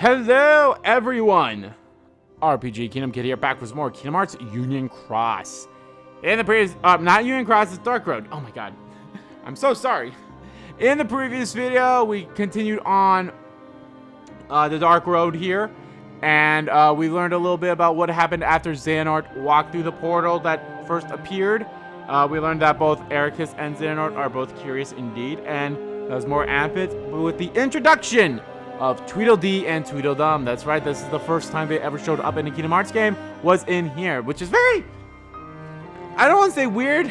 Hello, everyone! RPG Kingdom Kid here, back with more Kingdom Hearts Union Cross. In the previous, not Union Cross, it's Dark Road. Oh my god. I'm so sorry. In the previous video, we continued on the Dark Road here. And we learned a little bit about what happened after Xehanort walked through the portal that first appeared. We learned that both Ericus and Xehanort are both curious indeed. And there's more Amphids with the introduction of Tweedledee and Tweedledum. That's right, this is the first time they ever showed up in a Kingdom Hearts game, was in here, which is very, I don't want to say weird,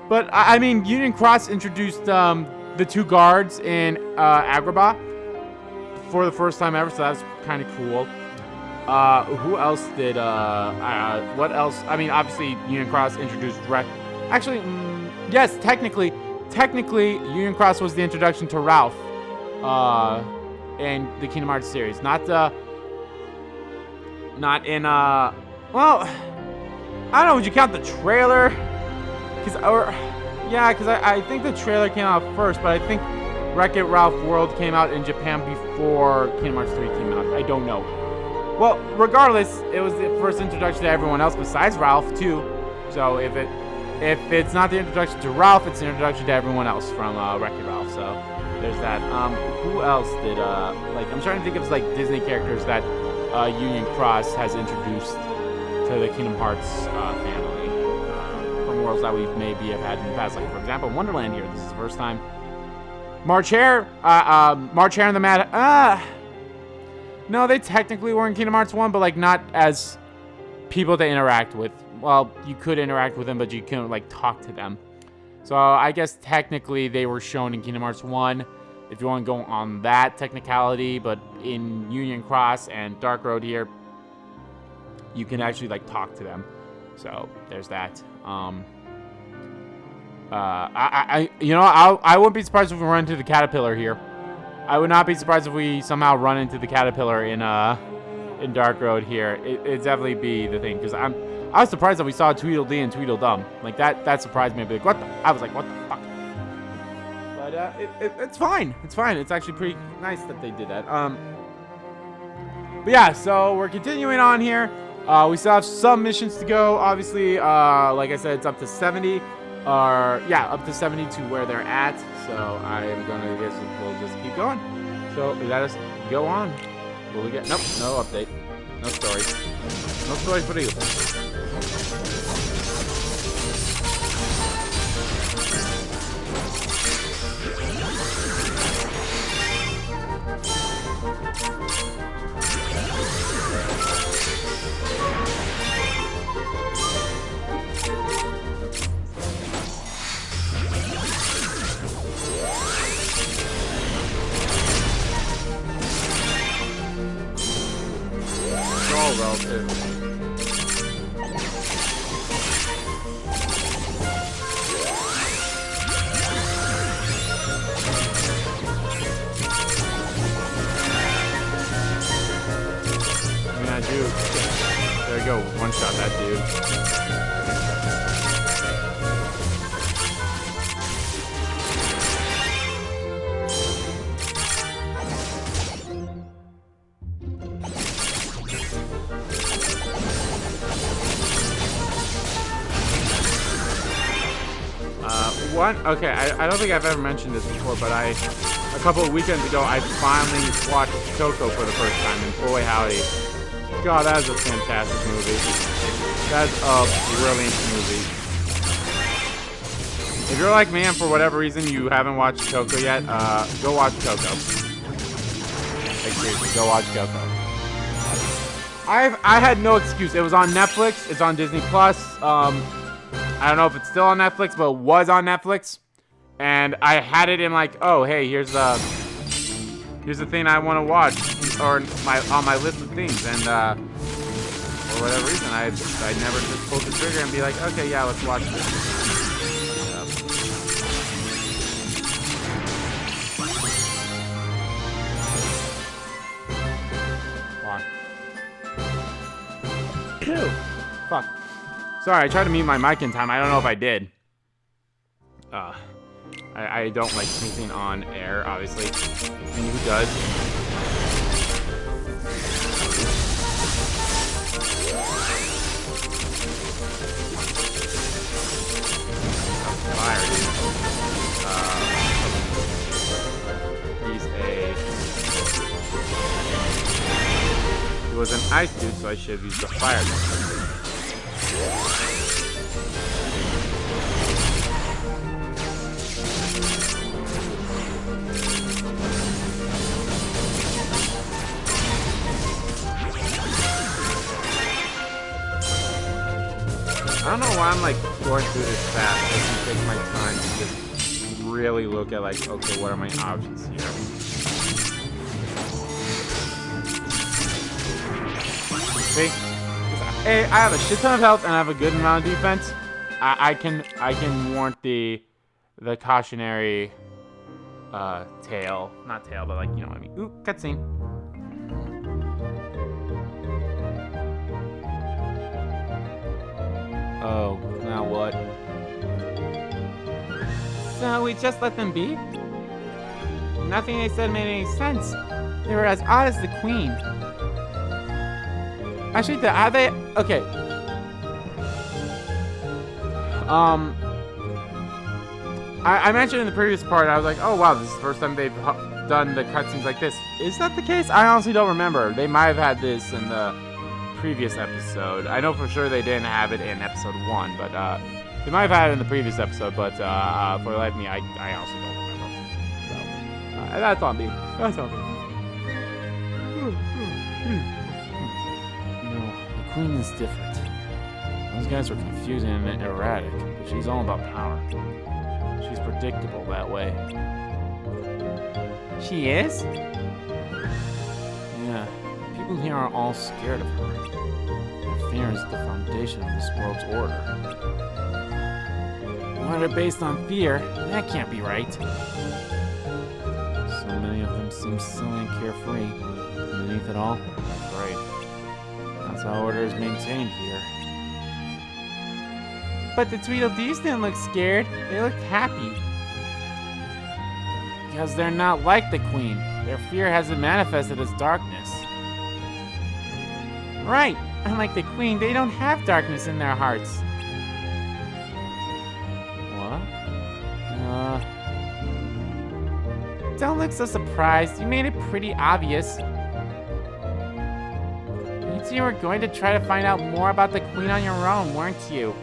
but I mean, Union Cross introduced the two guards in Agrabah for the first time ever, so that's kind of cool. Who else did, what else? I mean, obviously, Union Cross introduced actually, yes, technically, Union Cross was the introduction to Ralph, in the Kingdom Hearts series. Not in, well, I don't know, would you count the trailer? Because I think the trailer came out first, but I think Wreck-It Ralph World came out in Japan before Kingdom Hearts 3 came out. I don't know. Well, regardless, it was the first introduction to everyone else besides Ralph, too. So if it's not the introduction to Ralph, it's the introduction to everyone else from Wreck-It Ralph. So there's that. Who else did, like, I'm trying to think of, like, Disney characters that Union Cross has introduced to the Kingdom Hearts family from worlds that we maybe have had in the past. Like, for example, Wonderland here. This is the first time. March Hare and the Mad... no, they technically were in Kingdom Hearts 1, but, like, not as people to interact with. Well, you could interact with them, but you couldn't, like, talk to them. So I guess technically they were shown in Kingdom Hearts 1, if you want to go on that technicality, but in Union Cross and Dark Road here, you can actually, like, talk to them. So there's that. I wouldn't be surprised if we run into the caterpillar here. I would not be surprised if we somehow run into the caterpillar in Dark Road here. It'd definitely be the thing, because I was surprised that we saw Tweedledee and Tweedledum. Like, that surprised me. Like, I was like, what the fuck? But, it's fine. It's fine. It's actually pretty nice that they did that. But yeah, so we're continuing on here. We still have some missions to go. Obviously, like I said, it's up to 70. Up to 70 to where they're at. So I am gonna guess we'll just keep going. So let us go on. What we get? Nope, no update. No story. No story for you. Relative. I mean, I do. There we go. One shot that dude. Okay, I don't think I've ever mentioned this before, but a couple of weekends ago, I finally watched Coco for the first time, and boy howdy. God, that is a fantastic movie. That's a brilliant movie. If you're like me and for whatever reason you haven't watched Coco yet, go watch Coco. Like, seriously, go watch Coco. I had no excuse. It was on Netflix. It's on Disney Plus. I don't know if it's still on Netflix, but it was on Netflix. And I had it in like, oh, hey, here's the thing I want to watch, or on my list of things. And for whatever reason, I never just pulled the trigger and be like, okay, yeah, let's watch this. Fuck. Sorry, I tried to mute my mic in time. I don't know if I did. I don't like sneezing on air, obviously. I mean, who does? ice dude, so I should have used the fire gun. I don't know why I'm like going through this fast. I can take my time to just really look at like, okay, what are my options here? See? Hey, I have a shit ton of health and I have a good amount of defense. I can warrant the cautionary tail. Not tail, but like, you know what I mean. Ooh, cutscene. Oh, now what? So we just let them be? Nothing they said made any sense. They were as odd as the queen. Actually, are they? Okay. I mentioned in the previous part, I was like, oh wow, this is the first time they've done the cutscenes like this. Is that the case? I honestly don't remember. They might have had this in the previous episode. I know for sure they didn't have it in episode 1, but they might have had it in the previous episode, but for the life of me, I honestly don't remember. So, that's on me. That's on me. No, the queen is different. Those guys were confusing and erratic, but she's all about power. She's predictable that way. She is? Yeah, people here are all scared of her. Fear is the foundation of this world's order. Why they're based on fear? That can't be right. So many of them seem silly and carefree. Beneath it all, that's right. That's how order is maintained here. But the Tweedledees didn't look scared. They looked happy. Because they're not like the Queen. Their fear hasn't manifested as darkness. Right. Unlike the Queen, they don't have darkness in their hearts. What? Don't look so surprised. You made it pretty obvious. You two were going to try to find out more about the Queen on your own, weren't you?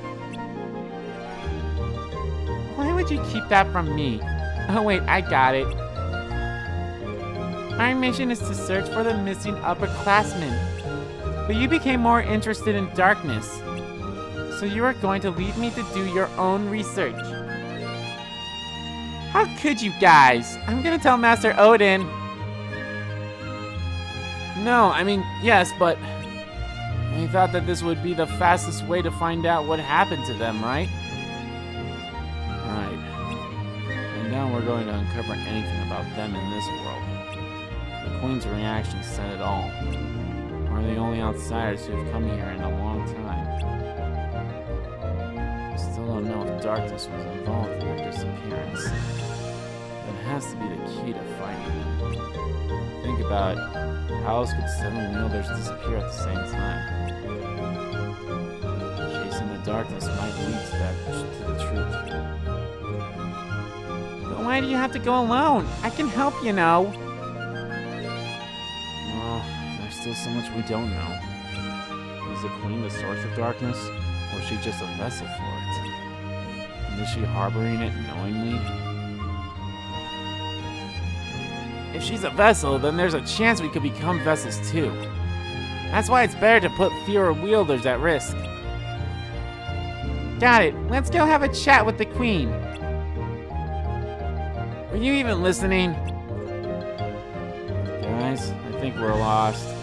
Why would you keep that from me? Oh wait, I got it. Our mission is to search for the missing upperclassmen. But you became more interested in darkness. So you are going to leave me to do your own research. How could you guys? I'm gonna tell Master Odin. No, I mean, yes, but we thought that this would be the fastest way to find out what happened to them, right? Right. And now we're going to uncover anything about them in this world. The Queen's reaction said it all. We're the only outsiders who have come here in a long time. I still don't know if darkness was involved in their disappearance. That has to be the key to finding them. Think about it. How else could 7 wielders disappear at the same time? Chasing the darkness might lead to the truth. But why do you have to go alone? I can help, you know. Still so much we don't know. Is the Queen the source of darkness, or is she just a vessel for it? And is she harboring it knowingly? If she's a vessel, then there's a chance we could become vessels too. That's why it's better to put fewer wielders at risk. Got it. Let's go have a chat with the Queen. Are you even listening? Guys, I think we're lost.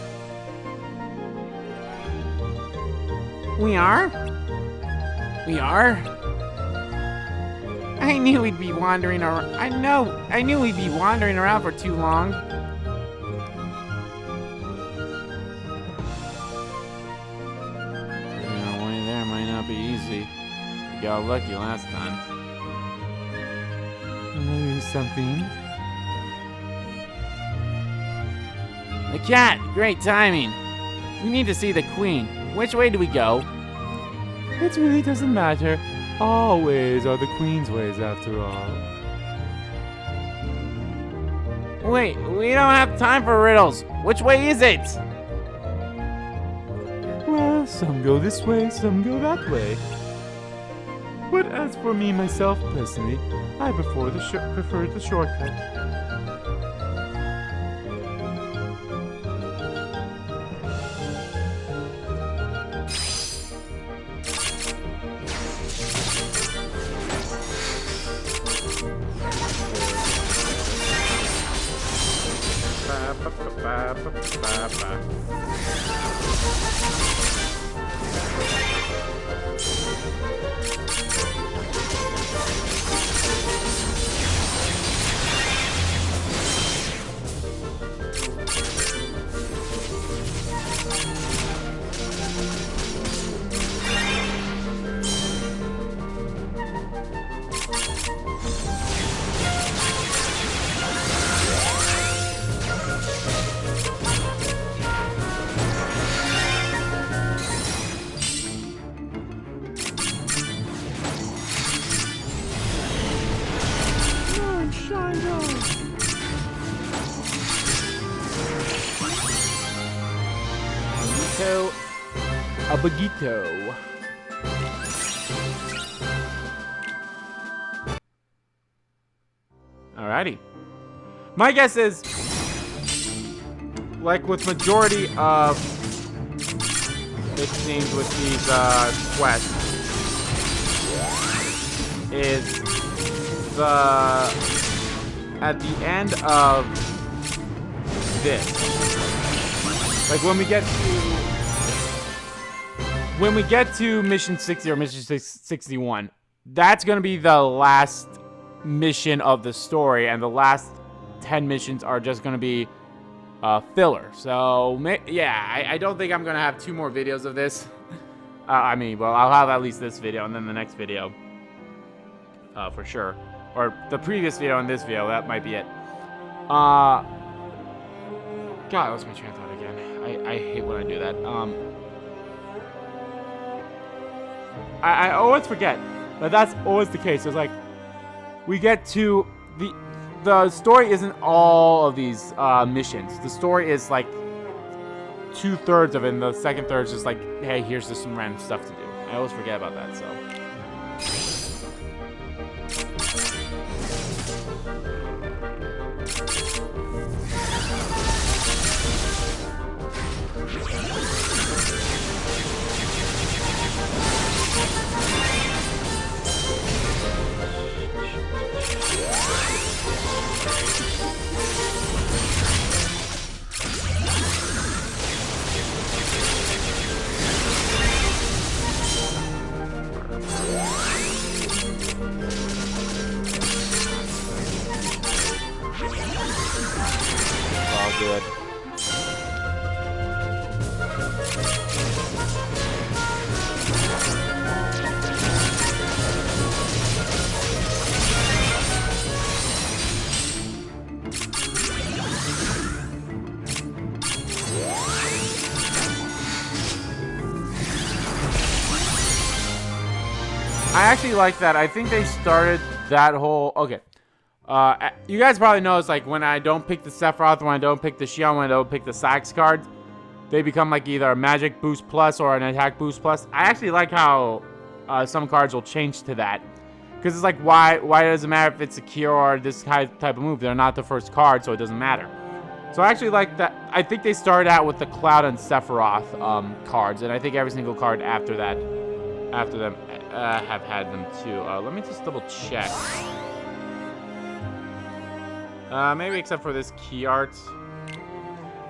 We are? We are? I knew we'd be wandering around. I knew we'd be wandering around for too long. Our way there might not be easy. We got lucky last time. Something? The cat! Great timing! We need to see the Queen. Which way do we go? It really doesn't matter. All ways are the Queen's ways, after all. Wait, we don't have time for riddles. Which way is it? Some go this way, some go that way. But as for me, myself, personally, I prefer the shortcut. A bagito. Alrighty. My guess is, like with majority of it seems with these quests, is at the end of this, like when we get to mission 60 or mission 61, that's gonna be the last mission of the story, and the last 10 missions are just gonna be filler. So yeah, I don't think I'm gonna have 2 more videos of this. I mean, well, I'll have at least this video and then the next video, for sure, or the previous video and this video. That might be it. God, I lost my train of thought again. I hate when I do that. I always forget, but that's always the case. It's like we get to the story isn't all of these missions. The story is like 2/3 of it, and the second third is just like, hey, here's just some random stuff to do. I always forget about that, so. Good. I actually like that. I think they started that whole... Okay. You guys probably know it's like when I don't pick the Sephiroth, when I don't pick the Xehanort, when I don't pick the Sax cards, they become like either a magic boost plus or an attack boost plus. I actually like how some cards will change to that, because it's like, why does it matter if it's a Cure or this type of move? They're not the first card, so it doesn't matter. So I actually like that. I think they started out with the Cloud and Sephiroth cards, and I think every single card after that, after them, have had them too. Let me just double check. Maybe except for this key art.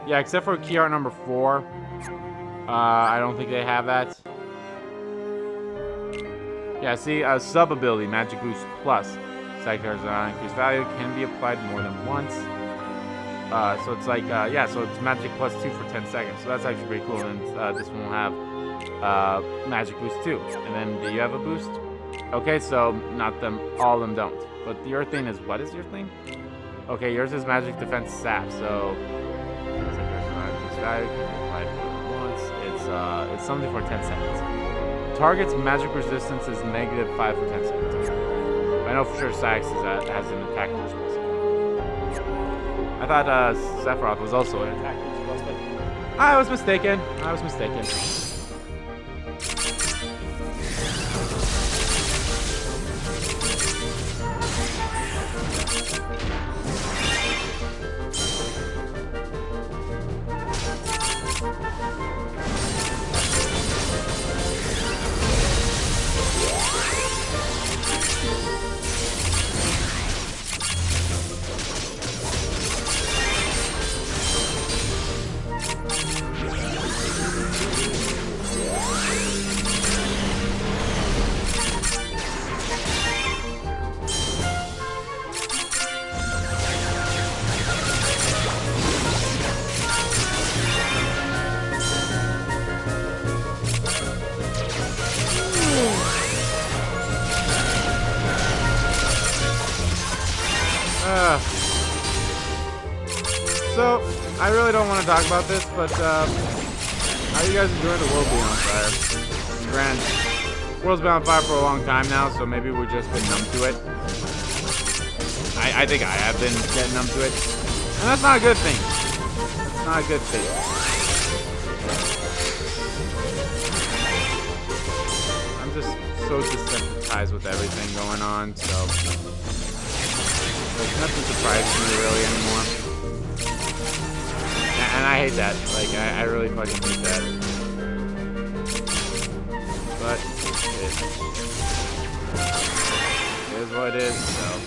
Yeah, except for key art number 4. I don't think they have that. Yeah, see, sub ability, Magic Boost Plus. Side cards increased value can be applied more than once. So it's like, yeah, so it's Magic Plus 2 for 10 seconds. So that's actually pretty cool. And this one will have Magic Boost 2. And then, do you have a boost? Okay, so not them, all of them don't. But your thing is, what is your thing? Okay, yours is Magic Defense Sap, so value can be applied once. It's something for 10 seconds. Target's magic resistance is -5 for 10 seconds. I know for sure Sax has an attack boost plus. I thought Sephiroth was also an attack boost plus, but I was mistaken. So, I really don't want to talk about this, but how you guys enjoying the world being on fire? Granted, the world's been on fire for a long time now, so maybe we've just been numb to it. I think I have been getting numb to it. And that's not a good thing. That's not a good thing. I'm just so desensitized with everything going on, so like nothing surprises me really anymore. And I hate that. Like I really fucking hate that. But it is what it is, so.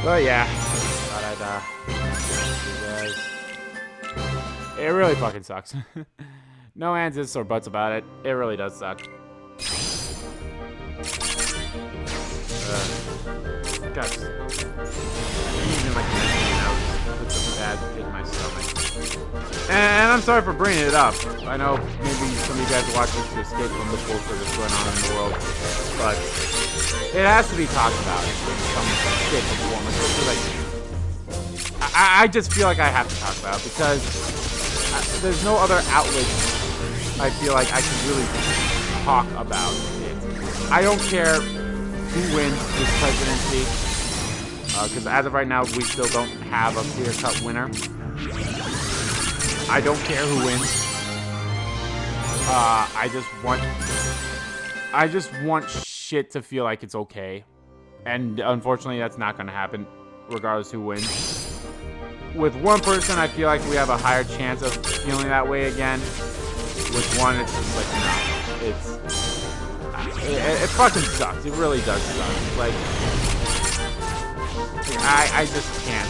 But yeah, thought I'd you guys. It really fucking sucks. No ands, ifs, or buts about it. It really does suck. Guys, even like it's a bad pit in my stomach. And I'm sorry for bringing it up. I know maybe some of you guys watch this to escape from the bullshit that's going on in the world, but it has to be talked about in some shape or form. Especially like, I just feel like I have to talk about it because there's no other outlet I feel like I can really talk about it. I don't care who wins this presidency, because as of right now, we still don't have a clear-cut winner. I don't care who wins. I just want shit to feel like it's okay, and unfortunately, that's not going to happen, regardless who wins. With one person, I feel like we have a higher chance of feeling that way again. With one, it's just like, no, it fucking sucks. It really does suck. Like I just can't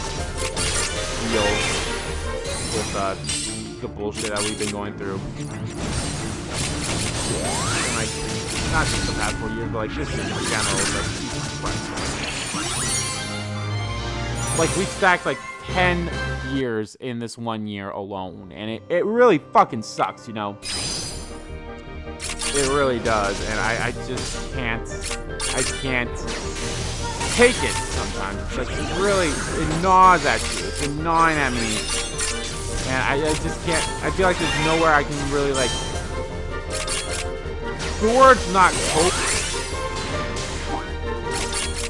deal with the bullshit that we've been going through. And like, not just the past 4 years, but like this year in general. Like we stacked like 10 years in this 1 year alone, and it really fucking sucks, you know. It really does, and I just can't take it sometimes. It's like, it gnaws at you. It's gnawing at me. And I just can't, I feel like there's nowhere I can really, like, the word's not cope,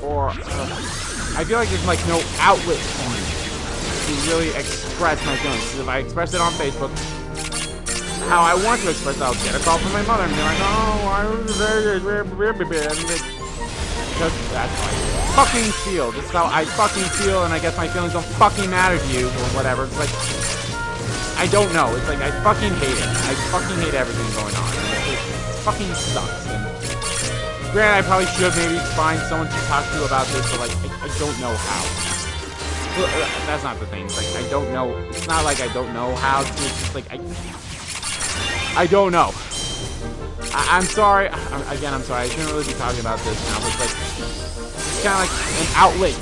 or, I feel like there's, like, no outlet for me to really express my feelings. Because if I express it on Facebook, how I want to express it, I'll get a call from my mother and be like, oh, I was very, because that's how I fucking feel. This is how I fucking feel, and I guess my feelings don't fucking matter to you, or whatever. It's like, I don't know. It's like, I fucking hate it. I fucking hate everything going on. It fucking sucks. And granted, I probably should maybe find someone to talk to about this, but like, I don't know how. Well, that's not the thing. It's like, I don't know. It's not like I don't know how to. It's just like, I don't know. I'm sorry. Again, I'm sorry. I shouldn't really be talking about this now, but it's like, it's kind of like an outlet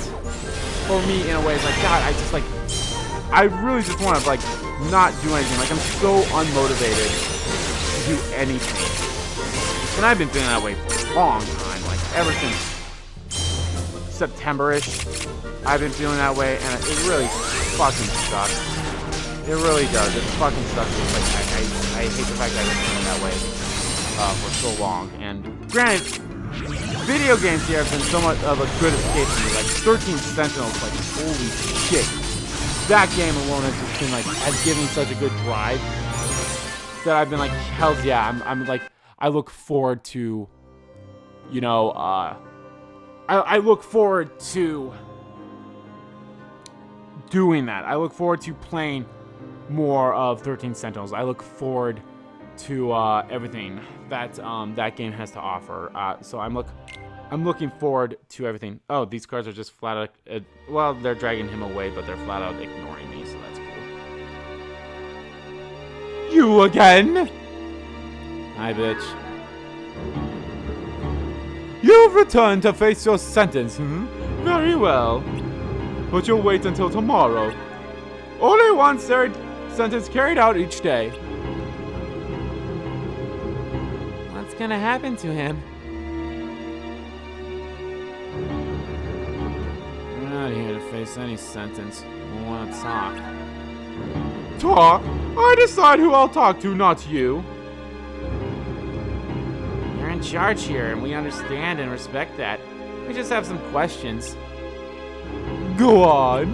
for me in a way. It's like, God, I just like, I really just want to like not do anything. Like, I'm so unmotivated to do anything. And I've been feeling that way for a long time. Like, ever since September-ish, I've been feeling that way, and it really fucking sucks. It really does. It fucking sucks. It's like, I hate the fact that I've been feeling that way for so long. And granted, video games here have been somewhat of a good escape for me. Like 13 Sentinels, like holy shit. That game alone has just been like, has given me such a good drive that I've been like, hell yeah, I'm like, I look forward to, you know, I look forward to doing that. I look forward to playing more of 13 Sentinels. I look forward to everything that that game has to offer. So I'm looking forward to everything. Oh, these cards are just flat out, well, they're dragging him away, but they're flat out ignoring me, so that's cool. You again? Hi, bitch. You've returned to face your sentence, Very well. But you'll wait until tomorrow. Only one sentence carried out each day. gonna happen to him? We're not here to face any sentence. We want to talk. Talk? I decide who I'll talk to, not you. You're in charge here, and we understand and respect that. We just have some questions. Go on.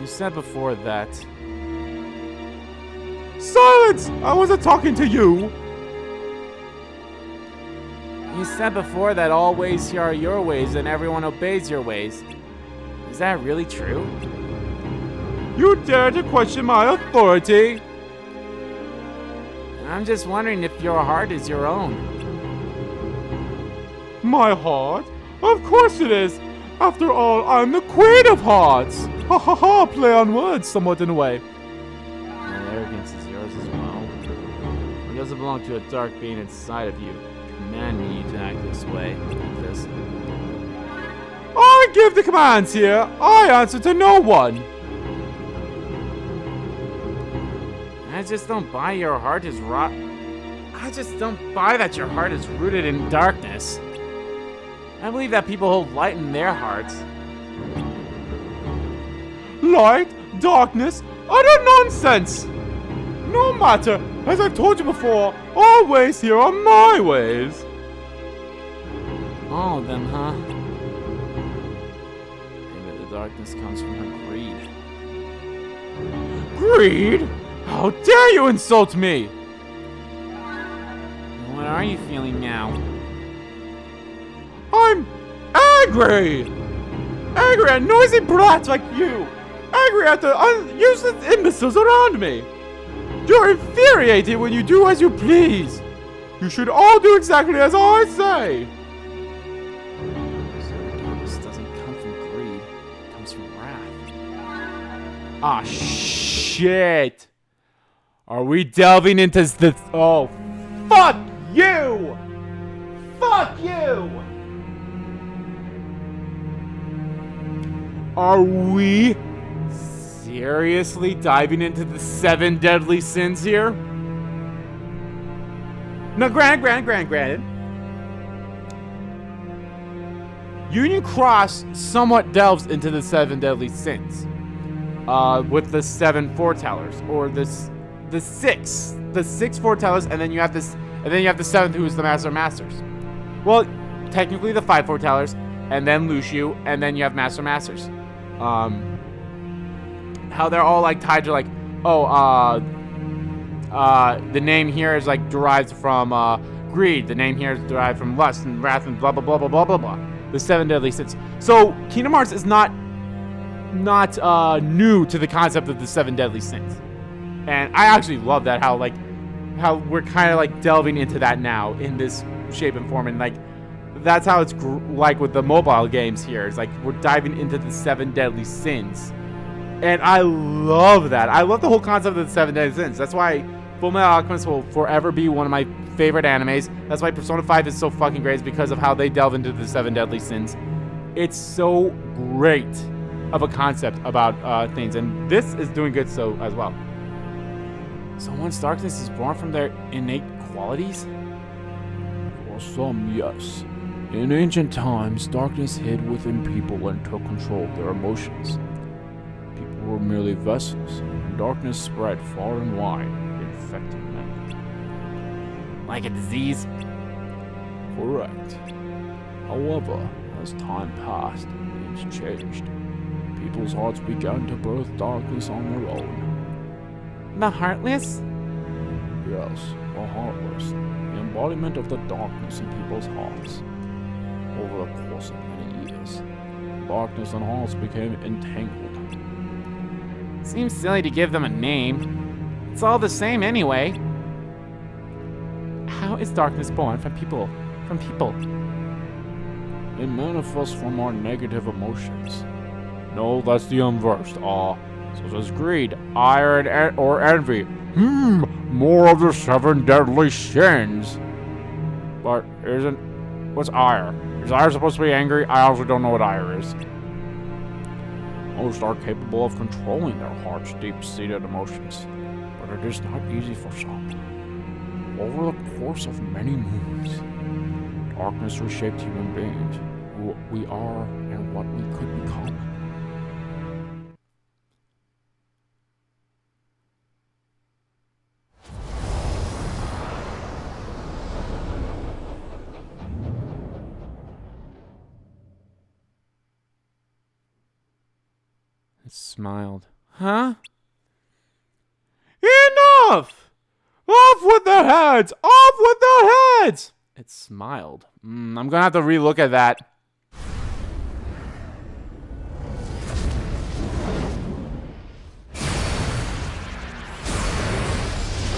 You said before that... Silence! I wasn't talking to you! You said before that all ways here are your ways and everyone obeys your ways. Is that really true? You dare to question my authority? I'm just wondering if your heart is your own. My heart? Of course it is! After all, I'm the Queen of Hearts! Ha ha ha! Play on words somewhat in a way. That arrogance is yours as well. It doesn't belong to a dark being inside of you. Commanding you to act this way, like this. I give the commands here! I answer to no one! I just don't buy your heart is rot. I just don't buy that your heart is rooted in darkness. I believe that people hold light in their hearts. Light? Darkness? Utter nonsense! No matter, as I've told you before, all ways here are my ways. All of them, huh? Maybe the darkness comes from her greed. Greed? How dare you insult me! What are you feeling now? I'm angry! Angry at noisy brats like you! Angry at the useless imbeciles around me! You're infuriated when you do as you please! You should all do exactly as I say! So darkness doesn't come from greed, it comes from wrath. Ah, shit! Are we delving into this? Oh, fuck you! Fuck you! Are we seriously diving into the 7 deadly sins here? No, granted. Union Cross somewhat delves into the 7 deadly sins. With the 7 foretellers, or the 6 foretellers, and then you have the 7th, who is the Master of Masters. Well, technically the 5 foretellers, and then Lucio, and then you have Master of Masters. How they're all like tied to like, the name here is like derived from greed. The name here is derived from lust and wrath and blah blah blah blah blah blah blah. The 7 deadly sins. So Kingdom Hearts is not new to the concept of the 7 deadly sins. And I actually love that, how we're kind of like delving into that now in this shape and form, and like that's how it's like with the mobile games here. It's like we're diving into the 7 deadly sins, and I love that. I love the whole concept of the 7 deadly sins. That's why Fullmetal Alchemist will forever be one of my favorite animes. That's why Persona 5 is so fucking great, is because of how they delve into the 7 deadly sins. It's so great of a concept about things, and this is doing good so as well. So once darkness is born from their innate qualities? For some, yes. In ancient times, darkness hid within people and took control of their emotions. People were merely vessels, and darkness spread far and wide, infecting many. Like a disease? Correct. However, as time passed, things changed. People's hearts began to birth darkness on their own. The Heartless? Yes, the Heartless. The embodiment of the darkness in people's hearts. Over the course of many years, darkness and hearts became entangled. Seems silly to give them a name. It's all the same anyway. How is darkness born from people? It manifests from our negative emotions. No, that's the inverse. Such as greed, ire, or envy. More of the 7 deadly sins. But what's ire? Is ire supposed to be angry? I also don't know what ire is. Most are capable of controlling their heart's deep-seated emotions, but it is not easy for some. Over the course of many moons, darkness reshaped human beings, who we are and what we could become. It smiled. Huh? Enough! Off with their heads! Off with their heads! It smiled. I'm gonna have to relook at that.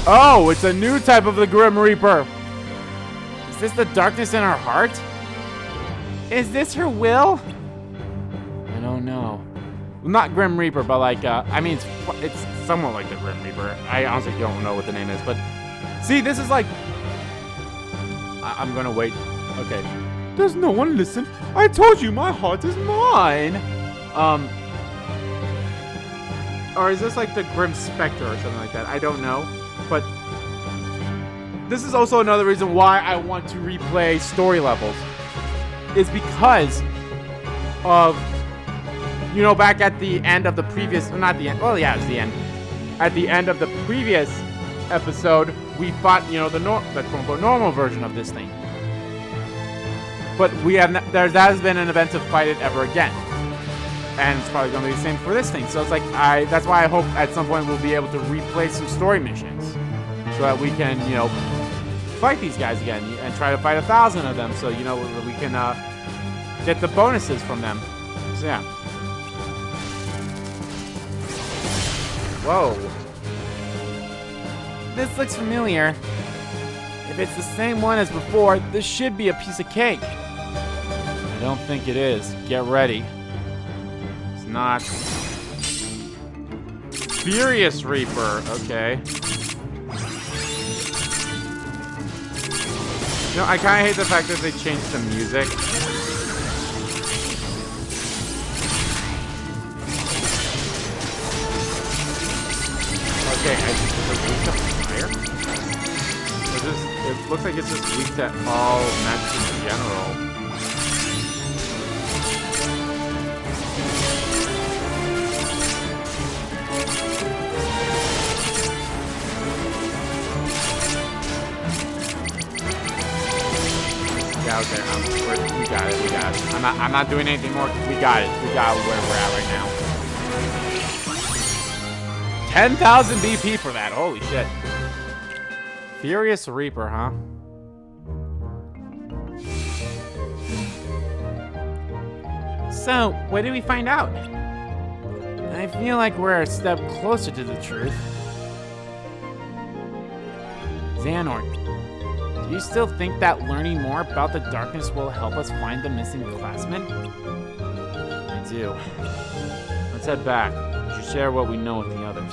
Oh, it's a new type of the Grim Reaper. Is this the darkness in her heart? Is this her will? I don't know. Well, not Grim Reaper, but like, I mean, it's somewhat like the Grim Reaper. I honestly don't know what the name is, but see, this is like, I'm gonna wait. Okay. There's no one listen. I told you my heart is mine. Or is this like the Grim Spectre or something like that? I don't know. But this is also another reason why I want to replay story levels. Is because of, you know, back at the end of the previous, not the end, well, yeah, it's the end. At the end of the previous episode, we fought, you know, the quote-unquote normal version of this thing. But we have, there has been an event to fight it ever again. And it's probably going to be the same for this thing. So it's like, that's why I hope at some point we'll be able to replay some story missions. So that we can, you know, fight these guys again. And try to fight 1,000 of them. So, you know, we can get the bonuses from them. So, yeah. Whoa. This looks familiar. If it's the same one as before, this should be a piece of cake. I don't think it is. Get ready. Not Furious Reaper, okay. You know, I kind of hate the fact that they changed the music. Okay, is it weak to fire? It looks like it's just weak to all magic in general. Yeah, okay, we got it. I'm not doing anything more. We got it. We got where we're at right now. 10,000 BP for that. Holy shit. Furious Reaper, huh? So, what did we find out? I feel like we're a step closer to the truth. Xehanort, do you still think that learning more about the darkness will help us find the missing classmen? I do. Let's head back. We should share what we know with the others.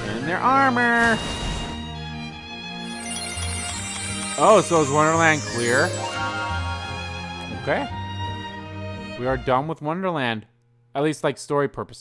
And their armor! Oh, so is Wonderland clear? Okay. We are done with Wonderland. At least, like, story purposes.